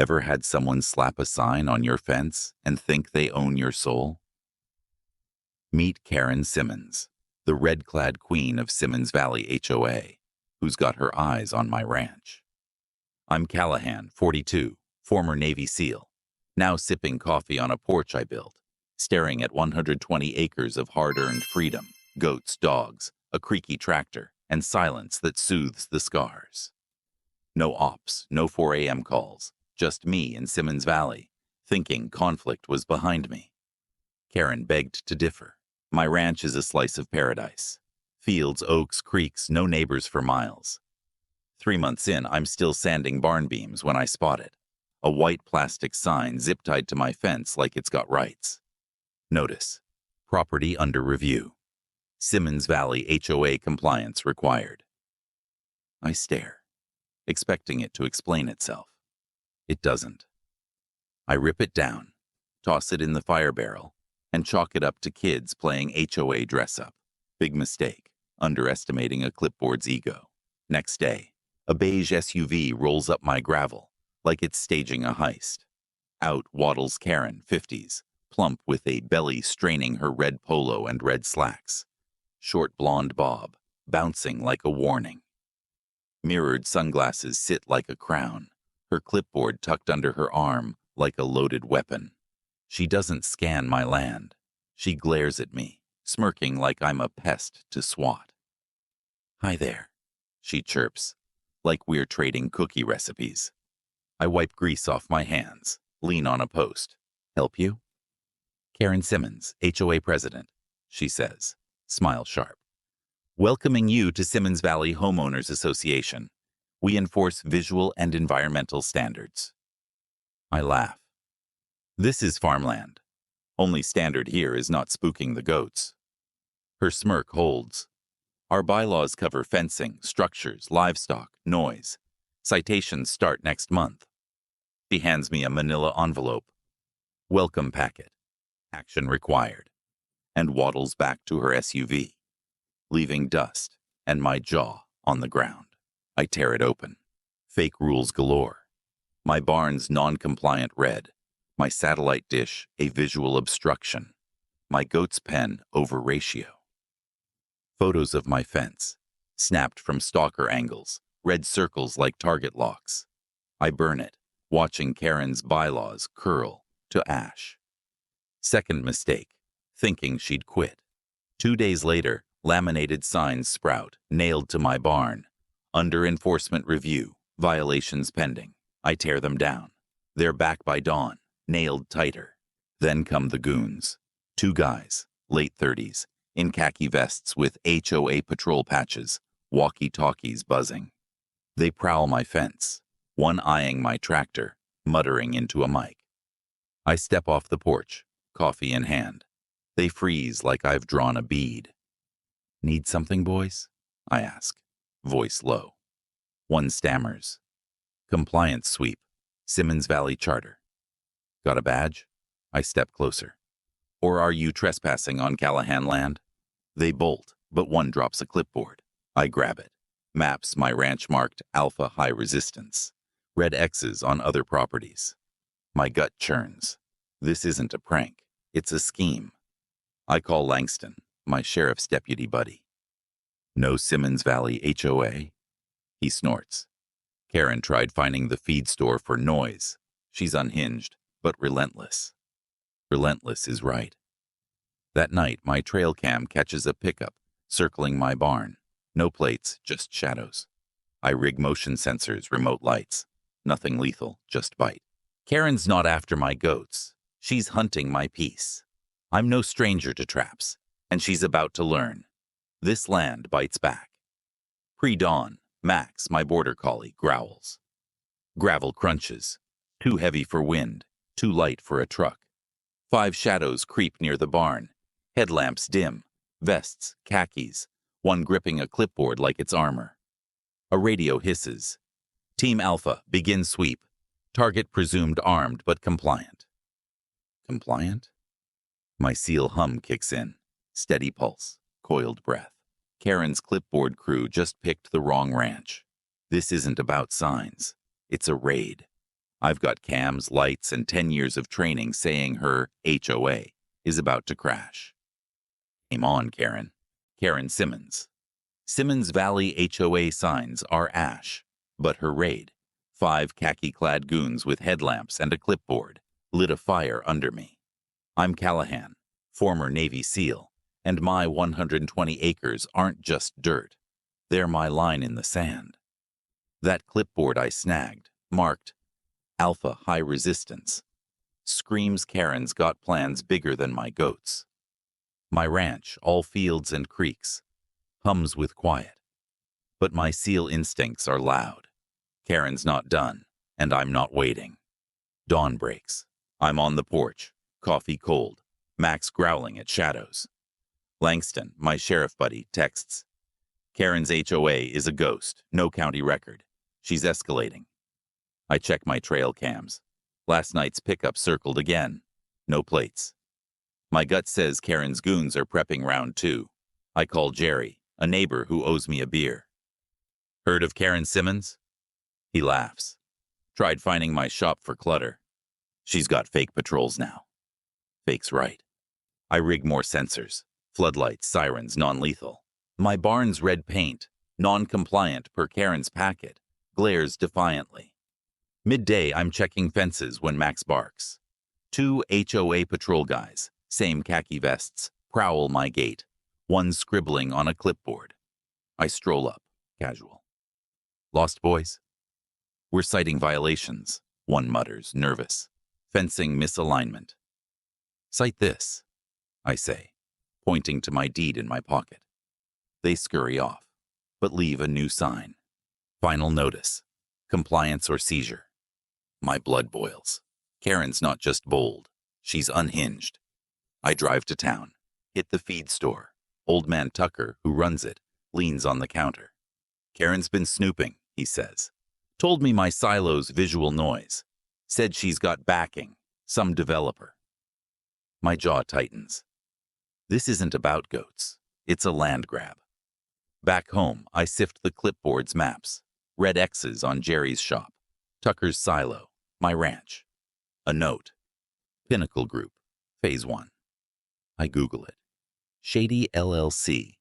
Ever had someone slap a sign on your fence and think they own your soul? Meet Karen Simmons, the red-clad queen of Simmons Valley HOA, who's got her eyes on my ranch. I'm Callahan, 42, former Navy SEAL, now sipping coffee on a porch I built, staring at 120 acres of hard-earned freedom, goats, dogs, a creaky tractor, and silence that soothes the scars. No ops, no 4 a.m. calls, just me in Simmons Valley, thinking conflict was behind me. Karen begged to differ. My ranch is a slice of paradise. Fields, oaks, creeks, no neighbors for miles. 3 months in, I'm still sanding barn beams when I spot it. A white plastic sign zip-tied to my fence like it's got rights. Notice: property under review. Simmons Valley HOA compliance required. I stare, expecting it to explain itself. It doesn't. I rip it down, toss it in the fire barrel, and chalk it up to kids playing HOA dress-up. Big mistake, underestimating a clipboard's ego. Next day, a beige SUV rolls up my gravel, like it's staging a heist. Out waddles Karen, 50s, plump with a belly straining her red polo and red slacks. Short blonde bob, bouncing like a warning. Mirrored sunglasses sit like a crown, her clipboard tucked under her arm like a loaded weapon. She doesn't scan my land. She glares at me, smirking like I'm a pest to swat. "Hi there," she chirps, like we're trading cookie recipes. I wipe grease off my hands, lean on a post. "Help you?" "Karen Simmons, HOA president," she says, smile sharp. "Welcoming you to Simmons Valley Homeowners Association. We enforce visual and environmental standards." I laugh. This is farmland. Only standard here is not spooking the goats. Her smirk holds. Our bylaws cover fencing, structures, livestock, noise. Citations start next month. She hands me a manila envelope. Welcome packet. Action required. And waddles back to her SUV, leaving dust and my jaw on the ground. I tear it open. Fake rules galore. My barn's non-compliant red. My satellite dish a visual obstruction. My goat's pen over ratio. Photos of my fence, snapped from stalker angles, red circles like target locks. I burn it, watching Karen's bylaws curl to ash. Second mistake, thinking she'd quit. 2 days later, laminated signs sprout, nailed to my barn. Under enforcement review, violations pending. I tear them down. They're back by dawn, nailed tighter. Then come the goons. 2 guys, late 30s, in khaki vests with HOA patrol patches, walkie-talkies buzzing. They prowl my fence, one eyeing my tractor, muttering into a mic. I step off the porch, coffee in hand. They freeze like I've drawn a bead. "Need something, boys?" I ask, voice low. One stammers. "Compliance sweep, Simmons Valley Charter." "Got a badge?" I step closer. "Or are you trespassing on Callahan land?" They bolt, but one drops a clipboard. I grab it. Maps my ranch marked Alpha High Resistance. Red X's on other properties. My gut churns. This isn't a prank. It's a scheme. I call Langston, my sheriff's deputy buddy. "No Simmons Valley HOA?" He snorts. Karen tried finding the feed store for noise. She's unhinged, but relentless. Relentless is right. That night, my trail cam catches a pickup circling my barn. No plates, just shadows. I rig motion sensors, remote lights. Nothing lethal, just bite. Karen's not after my goats. She's hunting my peace. I'm no stranger to traps, and she's about to learn. This land bites back. Pre-dawn, Max, my border collie, growls. Gravel crunches. Too heavy for wind, too light for a truck. 5 shadows creep near the barn. Headlamps dim. Vests, khakis. One gripping a clipboard like it's armor. A radio hisses. "Team Alpha, begin sweep. Target presumed armed but compliant." Compliant? My SEAL hum kicks in. Steady pulse, coiled breath. Karen's clipboard crew just picked the wrong ranch. This isn't about signs. It's a raid. I've got cams, lights, and 10 years of training saying her HOA is about to crash. Game on, Karen. Karen Simmons. Simmons Valley HOA signs are ash, but her raid, 5 khaki-clad goons with headlamps and a clipboard, lit a fire under me. I'm Callahan, former Navy SEAL, and my 120 acres aren't just dirt. They're my line in the sand. That clipboard I snagged, marked Alpha High Resistance, screams Karen's got plans bigger than my goats. My ranch, all fields and creeks, hums with quiet. But my SEAL instincts are loud. Karen's not done, and I'm not waiting. Dawn breaks. I'm on the porch, coffee cold, Max growling at shadows. Langston, my sheriff buddy, texts. Karen's HOA is a ghost, no county record. She's escalating. I check my trail cams. Last night's pickup circled again. No plates. My gut says Karen's goons are prepping round 2. I call Jerry, a neighbor who owes me a beer. Heard of Karen Simmons? He laughs. Tried finding my shop for clutter. She's got fake patrols now. Fake's right. I rig more sensors. Floodlights, sirens, non-lethal. My barn's red paint, non-compliant per Karen's packet, glares defiantly. Midday, I'm checking fences when Max barks. 2 HOA patrol guys, same khaki vests, prowl my gate, one scribbling on a clipboard. I stroll up, casual. Lost boys? We're citing violations, one mutters, nervous. Fencing misalignment. Cite this, I say, pointing to my deed in my pocket. They scurry off, but leave a new sign. Final notice, compliance or seizure. My blood boils. Karen's not just bold, she's unhinged. I drive to town, hit the feed store. Old man Tucker, who runs it, leans on the counter. Karen's been snooping, he says. Told me my silo's visual noise. Said she's got backing, some developer. My jaw tightens. This isn't about goats. It's a land grab. Back home, I sift the clipboard's maps. Red X's on Jerry's shop. Tucker's silo. My ranch. A note. Pinnacle Group. Phase 1. I Google it. Shady LLC.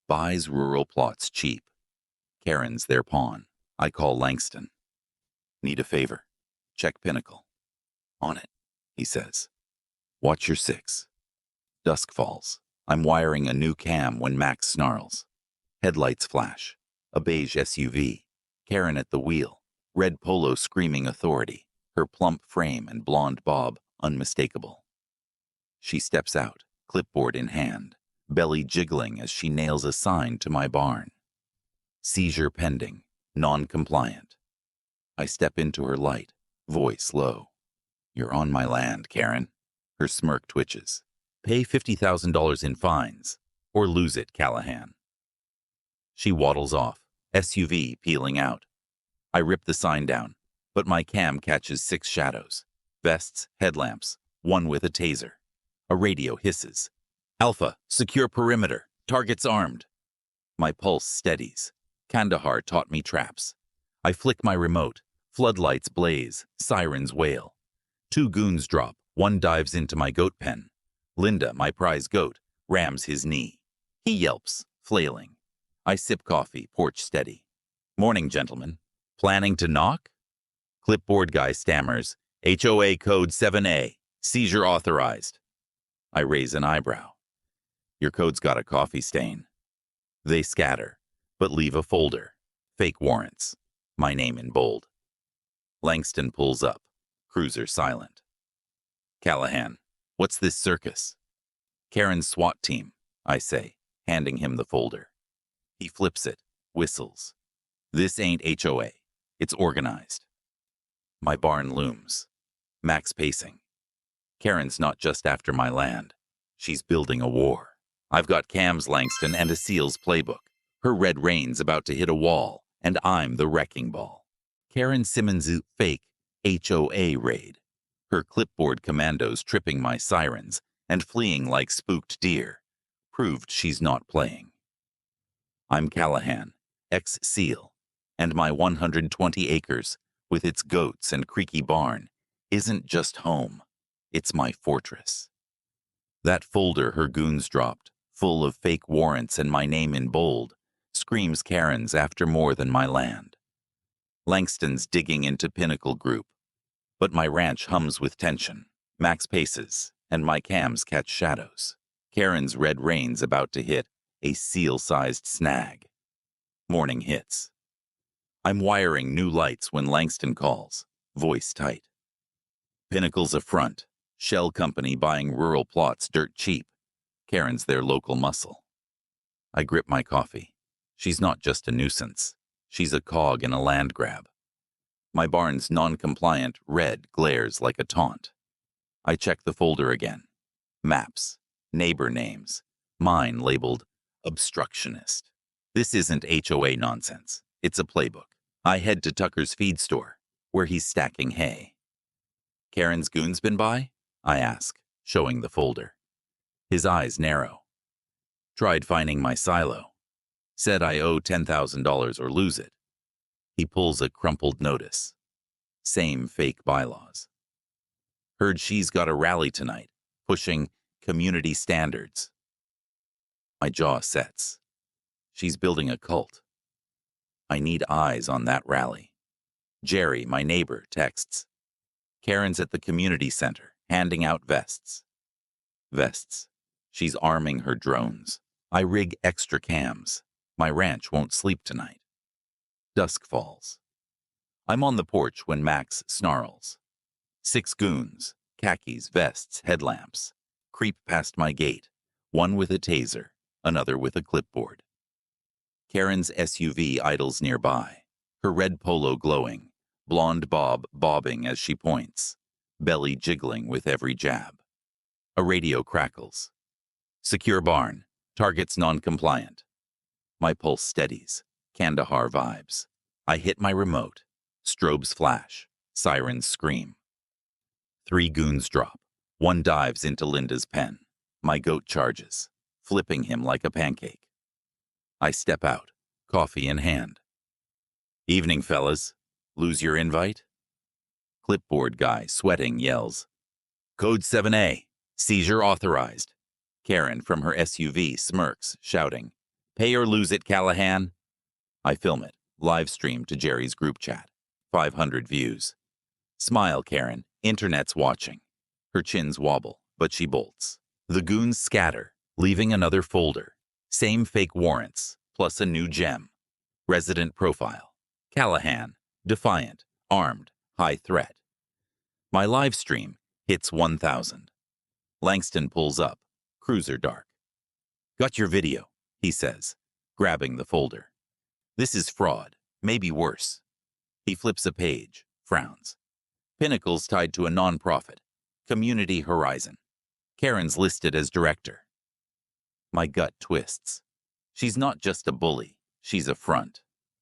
Buys rural plots cheap. Karen's their pawn. I call Langston. Need a favor. Check Pinnacle. On it, he says. Watch your 6. Dusk falls. I'm wiring a new cam when Max snarls. Headlights flash. A beige SUV. Karen at the wheel. Red polo screaming authority. Her plump frame and blonde bob unmistakable. She steps out, clipboard in hand, belly jiggling as she nails a sign to my barn. Seizure pending. Non-compliant. I step into her light, voice low. You're on my land, Karen. Her smirk twitches. Pay $50,000 in fines, or lose it, Callahan. She waddles off, SUV peeling out. I rip the sign down, but my cam catches 6 shadows. Vests, headlamps, one with a taser. A radio hisses. Alpha, secure perimeter. Target's armed. My pulse steadies. Kandahar taught me traps. I flick my remote. Floodlights blaze. Sirens wail. 2 goons drop. One dives into my goat pen. Linda, my prize goat, rams his knee. He yelps, flailing. I sip coffee, porch steady. Morning, gentlemen. Planning to knock? Clipboard guy stammers. HOA code 7A. Seizure authorized. I raise an eyebrow. Your code's got a coffee stain. They scatter, but leave a folder. Fake warrants. My name in bold. Langston pulls up. Cruiser silent. Callahan, what's this circus? Karen's SWAT team, I say, handing him the folder. He flips it, whistles. This ain't HOA. It's organized. My barn looms. Max pacing. Karen's not just after my land. She's building a war. I've got Cam's Langston and a SEAL's playbook. Her red rain's about to hit a wall, and I'm the wrecking ball. Karen Simmons' fake HOA raid. Her clipboard commandos tripping my sirens and fleeing like spooked deer, proved she's not playing. I'm Callahan, ex-SEAL, and my 120 acres with its goats and creaky barn, isn't just home. It's my fortress. That folder her goons dropped, full of fake warrants and my name in bold, screams Karen's after more than my land. Langston's digging into Pinnacle Group, but my ranch hums with tension. Max paces, and my cams catch shadows. Karen's red rain's about to hit a seal-sized snag. Morning hits. I'm wiring new lights when Langston calls, voice tight. Pinnacle's a front, shell company buying rural plots dirt cheap. Karen's their local muscle. I grip my coffee. She's not just a nuisance. She's a cog in a land grab. My barn's non-compliant red glares like a taunt. I check the folder again. Maps, neighbor names, mine labeled obstructionist. This isn't HOA nonsense. It's a playbook. I head to Tucker's feed store, where he's stacking hay. Karen's goons been by? I ask, showing the folder. His eyes narrow. Tried finding my silo. Said I owe $10,000 or lose it. He pulls a crumpled notice. Same fake bylaws. Heard she's got a rally tonight, pushing community standards. My jaw sets. She's building a cult. I need eyes on that rally. Jerry, my neighbor, texts. Karen's at the community center, handing out vests. Vests. She's arming her drones. I rig extra cams. My ranch won't sleep tonight. Dusk falls. I'm on the porch when Max snarls. 6 goons, khakis, vests, headlamps, creep past my gate, one with a taser, another with a clipboard. Karen's SUV idles nearby, her red polo glowing, blonde bob bobbing as she points, belly jiggling with every jab. A radio crackles. Secure barn, target's non-compliant. My pulse steadies, Kandahar vibes. I hit my remote, strobes flash, sirens scream. 3 goons drop. One dives into Linda's pen. My goat charges, flipping him like a pancake. I step out, coffee in hand. Evening, fellas. Lose your invite? Clipboard guy, sweating, yells. Code 7A, seizure authorized. Karen from her SUV smirks, shouting, Pay or lose it, Callahan. I film it, live stream to Jerry's group chat. 500 views. Smile, Karen. Internet's watching. Her chins wobble, but she bolts. The goons scatter, leaving another folder. Same fake warrants, plus a new gem. Resident profile. Callahan. Defiant. Armed. High threat. My live stream hits 1,000. Langston pulls up. Cruiser dark. Got your video, he says, grabbing the folder. This is fraud. Maybe worse. He flips a page, frowns. Pinnacle's tied to a nonprofit, Community Horizon. Karen's listed as director. My gut twists. She's not just a bully, she's a front.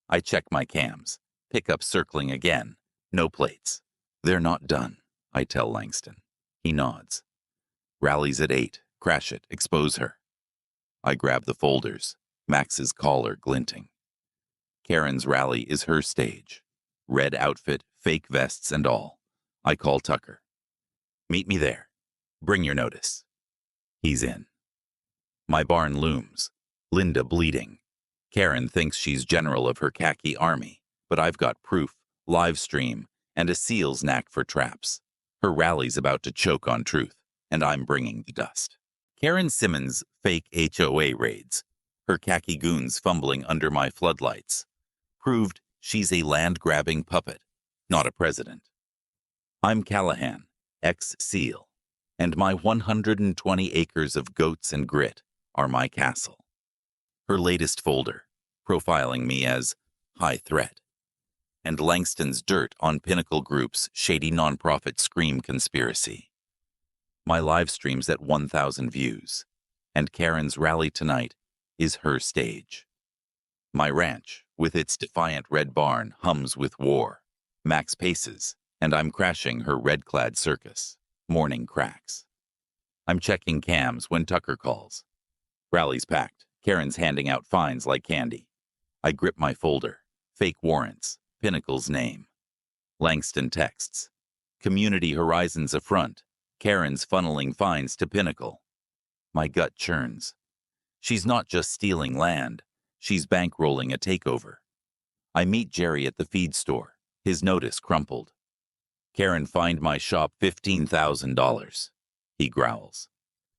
I check my cams, pick up circling again, no plates. They're not done, I tell Langston. He nods. Rallies at 8, crash it, expose her. I grab the folders, Max's collar glinting. Karen's rally is her stage. Red outfit, fake vests and all. I call Tucker. Meet me there. Bring your notice. He's in. My barn looms. Linda bleeding. Karen thinks she's general of her khaki army, but I've got proof, live stream, and a seal's knack for traps. Her rally's about to choke on truth, and I'm bringing the dust. Karen Simmons' fake HOA raids, her khaki goons fumbling under my floodlights, proved she's a land-grabbing puppet, not a president. I'm Callahan, ex-SEAL, and my 120 acres of goats and grit are my castle. Her latest folder, profiling me as high threat, and Langston's dirt on Pinnacle Group's shady nonprofit scream conspiracy. My live stream's at 1,000 views, and Karen's rally tonight is her stage. My ranch, with its defiant red barn, hums with war. Max paces, and I'm crashing her red-clad circus. Morning cracks. I'm checking cams when Tucker calls. Rally's packed. Karen's handing out fines like candy. I grip my folder. Fake warrants. Pinnacle's name. Langston texts. Community Horizons affront. Karen's funneling fines to Pinnacle. My gut churns. She's not just stealing land. She's bankrolling a takeover. I meet Jerry at the feed store. His notice crumpled. Karen fined my shop $15,000. He growls.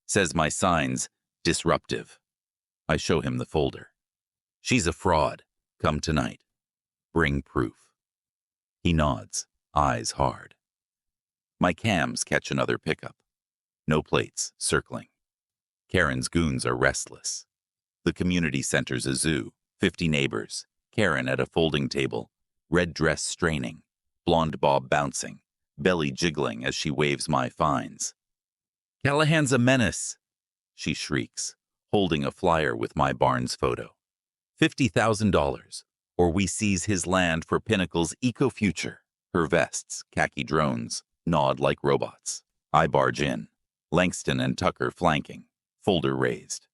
Says my sign's disruptive. I show him the folder. She's a fraud. Come tonight. Bring proof. He nods, eyes hard. My cams catch another pickup. No plates, circling. Karen's goons are restless. The community center's a zoo, 50 neighbors, Karen at a folding table, red dress straining, blonde bob bouncing, belly jiggling as she waves my fines. Callahan's a menace, she shrieks, holding a flyer with my Barnes photo. $50,000, or we seize his land for Pinnacle's eco-future. Her vests, khaki drones, nod like robots. I barge in, Langston and Tucker flanking, folder raised.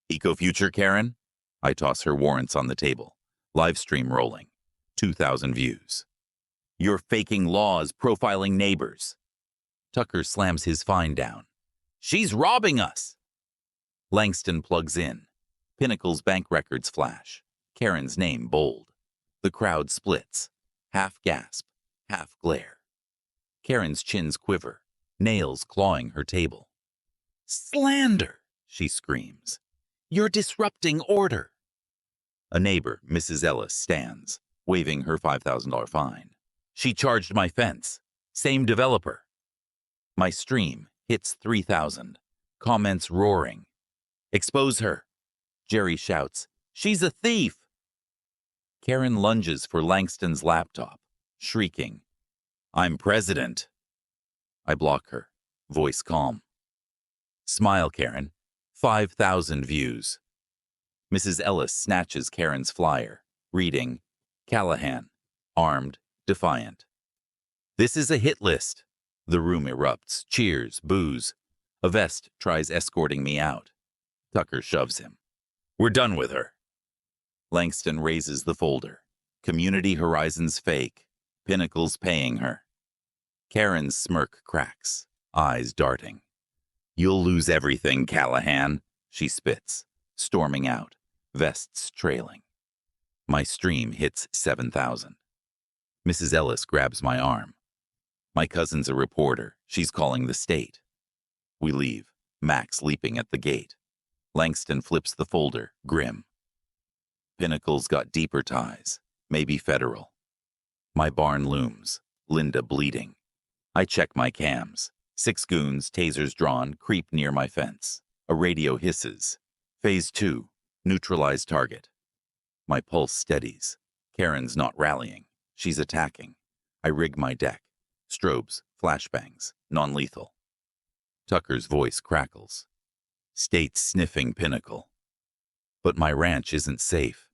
Eco-future, Karen? I toss her warrants on the table. Live stream rolling. 2,000 views. You're faking laws, profiling neighbors. Tucker slams his fine down. She's robbing us! Langston plugs in. Pinnacle's bank records flash. Karen's name bold. The crowd splits. Half gasp, half glare. Karen's chins quiver, nails clawing her table. Slander, she screams. You're disrupting order. A neighbor, Mrs. Ellis, stands, waving her $5,000 fine. She charged my fence. Same developer. My stream hits 3,000. Comments roaring. Expose her. Jerry shouts, she's a thief. Karen lunges for Langston's laptop, shrieking, I'm president. I block her, voice calm. Smile, Karen. 5,000 views. Mrs. Ellis snatches Karen's flyer, reading, Callahan, armed, defiant. This is a hit list. The room erupts, cheers, boos. A vest tries escorting me out. Tucker shoves him. We're done with her. Langston raises the folder. Community Horizons fake. Pinnacle's paying her. Karen's smirk cracks, eyes darting. You'll lose everything, Callahan, she spits, storming out, vests trailing. My stream hits 7,000. Mrs. Ellis grabs my arm. My cousin's a reporter. She's calling the state. We leave, Max leaping at the gate. Langston flips the folder, grim. Pinnacle's got deeper ties, maybe federal. My barn looms, Linda bleeding. I check my cams. 6 goons, tasers drawn, creep near my fence. A radio hisses. Phase 2, neutralize target. My pulse steadies. Karen's not rallying. She's attacking. I rig my deck. Strobes, flashbangs, non-lethal. Tucker's voice crackles. State's sniffing Pinnacle. But my ranch isn't safe.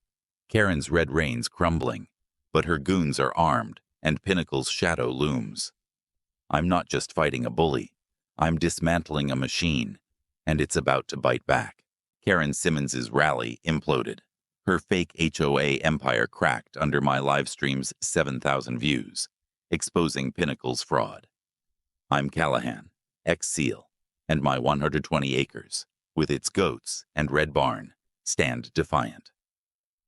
Karen's red rain's crumbling, but her goons are armed, and Pinnacle's shadow looms. I'm not just fighting a bully. I'm dismantling a machine, and it's about to bite back. Karen Simmons' rally imploded. Her fake HOA empire cracked under my live stream's 7,000 views, exposing Pinnacle's fraud. I'm Callahan, ex-SEAL, and my 120 acres, with its goats and red barn, stand defiant.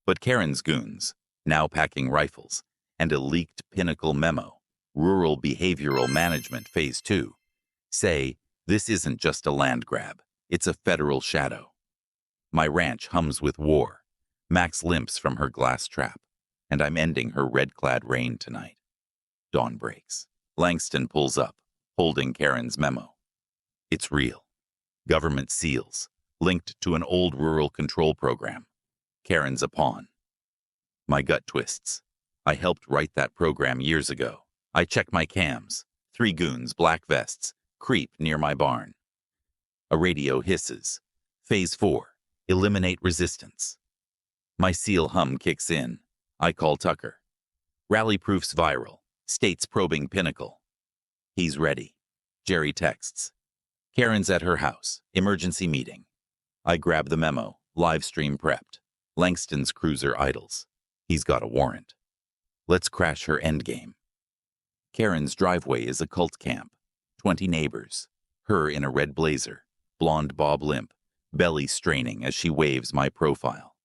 But Karen's goons, now packing rifles, and a leaked Pinnacle memo, Rural Behavioral Management Phase 2, say this isn't just a land grab, it's a federal shadow. My ranch hums with war. Max limps from her glass trap, and I'm ending her red-clad reign tonight. Dawn breaks. Langston pulls up, holding Karen's memo. It's real. Government seals, linked to an old rural control program. Karen's a pawn. My gut twists. I helped write that program years ago. I check my cams. 3 goons, black vests, creep near my barn. A radio hisses. Phase 4, eliminate resistance. My SEAL hum kicks in. I call Tucker. Rally proofs viral. State's probing Pinnacle. He's ready. Jerry texts. Karen's at her house. Emergency meeting. I grab the memo. Live stream prepped. Langston's cruiser idles. He's got a warrant. Let's crash her endgame. Karen's driveway is a cult camp. 20 neighbors. Her in a red blazer, blonde bob limp, belly straining as she waves my profile.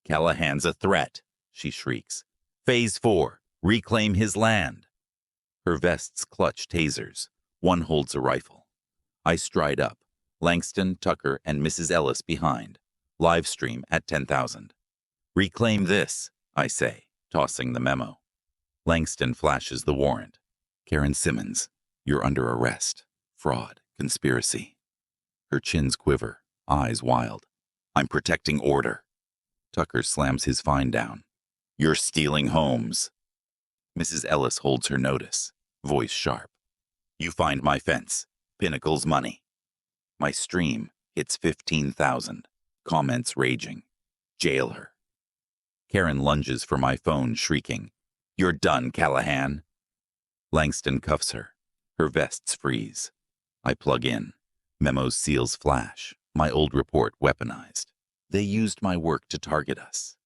Callahan's a threat, she shrieks. Phase 4, reclaim his land. Her vests clutch tasers. One holds a rifle. I stride up. Langston, Tucker, and Mrs. Ellis behind. Live stream at 10,000. Reclaim this, I say, tossing the memo. Langston flashes the warrant. Karen Simmons, you're under arrest. Fraud, conspiracy. Her chins quiver, eyes wild. I'm protecting order. Tucker slams his fine down. You're stealing homes. Mrs. Ellis holds her notice, voice sharp. You find my fence. Pinnacle's money. My stream hits 15,000. Comments raging. Jail her. Karen lunges for my phone, shrieking, You're done, Callahan. Langston cuffs her. Her vests freeze. I plug in. Memo's seals flash. My old report weaponized. They used my work to target us.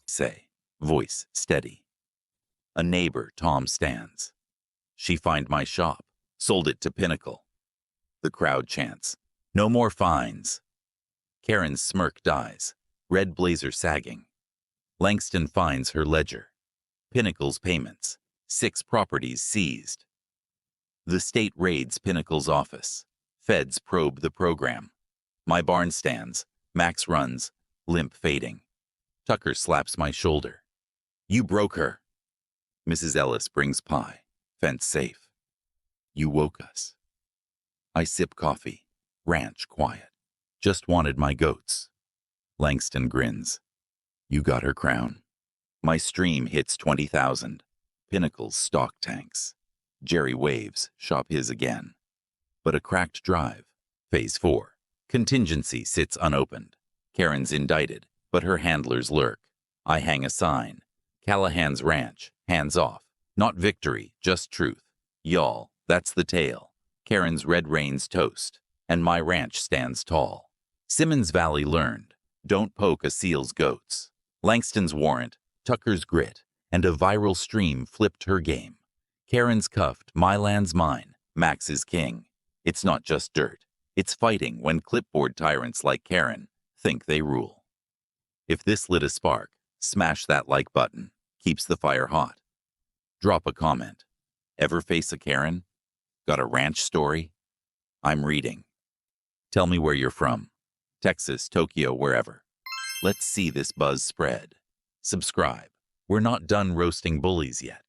Say, voice steady. A neighbor, Tom, stands. She find my shop. Sold it to Pinnacle. The crowd chants, No more fines. Karen's smirk dies. Red blazer sagging. Langston finds her ledger. Pinnacle's payments. 6 properties seized. The state raids Pinnacle's office. Feds probe the program. My barn stands. Max runs. Limp fading. Tucker slaps my shoulder. You broke her. Mrs. Ellis brings pie. Fence safe. You woke us. I sip coffee. Ranch quiet. Just wanted my goats. Langston grins. You got her crown. My stream hits 20,000. Pinnacle's stock tanks. Jerry waves, shop his again. But a cracked drive. Phase 4. Contingency sits unopened. Karen's indicted, but her handlers lurk. I hang a sign. Callahan's ranch, hands off. Not victory, just truth. Y'all, that's the tale. Karen's red reigns toast, and my ranch stands tall. Simmons Valley learned, don't poke a seal's goats. Langston's warrant, Tucker's grit, and a viral stream flipped her game. Karen's cuffed, my land's mine, Max is king. It's not just dirt, it's fighting when clipboard tyrants like Karen think they rule. If this lit a spark, smash that like button, keeps the fire hot. Drop a comment. Ever face a Karen? Got a ranch story? I'm reading. Tell me where you're from. Texas, Tokyo, wherever. Let's see this buzz spread. Subscribe. We're not done roasting bullies yet.